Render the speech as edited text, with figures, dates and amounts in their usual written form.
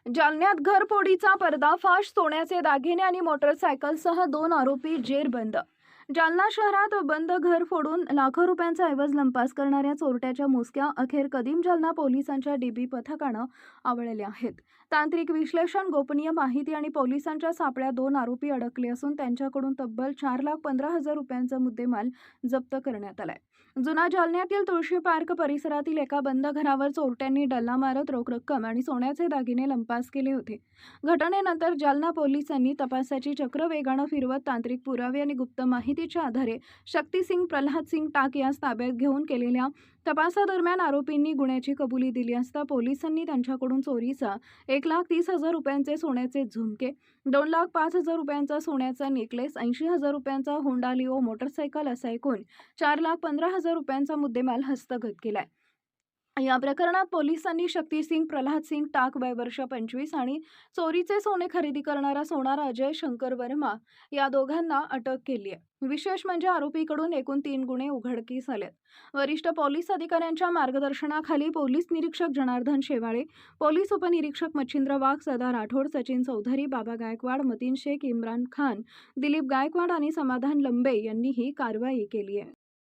जालन्यात घरफोडीचा पर्दाफाश, सोन्याचे दागिने आणि मोटरसायकलसह 2 आरोपी जेरबंद. जालना शहरात बंद घर फोडून लाखो रुपयांचा ऐवज लंपास करणाऱ्या चोरट्याच्या मुसक्या अखेर कदीम जालना पोलिसांच्या डीबी पथकानं आवळल्या आहेत. तांत्रिक विश्लेषण, गोपनीय माहिती आणि पोलिसांच्या सापळ्यात 2 आरोपी अडकले असून त्यांच्याकडून तब्बल 4,15,000 रुपयांचा मुद्देमाल जप्त करण्यात आलाय. जुना जालन्यातील तुळशी पार्क परिसरातील एका बंद घरावर चोरट्यांनी डल्ला मारत रोख रक्कम आणि सोन्याचे दागिने लंपास केले होते. घटनेनंतर जालना पोलिसांनी तपासाची चक्र वेगानं फिरवत तांत्रिक पुरावे आणि गुप्त माहितीच्या आधारे शक्तिसिंग प्रल्हादसिंग टाक यास ताब्यात घेऊन केलेल्या तपासादरम्यान आरोपींनी गुन्ह्याची कबुली दिली असता पोलिसांनी त्यांच्याकडून चोरीचा 1,30,000 रुपयांचे सोन्याचे झुमके, 2,05,000 रुपयांचा सोन्याचा नेकलेस, 80,000 रुपयांचा होंडा लिओ मोटरसायकल असा एकूण 4,15,000 रुपयांचा मुद्देमाल हस्तगत केलाय. या प्रकरणात पोलिसांनी शक्तिसिंग प्रल्हादसिंग टाक वय वर्ष 25 आणि चोरीचे सोने खरेदी करणारा सोनार अजय शंकर वर्मा या दोघांना अटक केली आहे. विशेष म्हणजे आरोपीकडून एकूण 3 गुन्हे उघडकीस आलेत. वरिष्ठ पोलीस अधिकाऱ्यांच्या मार्गदर्शनाखाली पोलीस निरीक्षक जनार्दन शेवाळे, पोलीस उपनिरीक्षक मच्छिंद्र वाघ, सदा राठोड, सचिन चौधरी, बाबा गायकवाड, मतीन शेख, इम्रान खान, दिलीप गायकवाड आणि समाधान लंबे यांनी ही कारवाई केली आहे.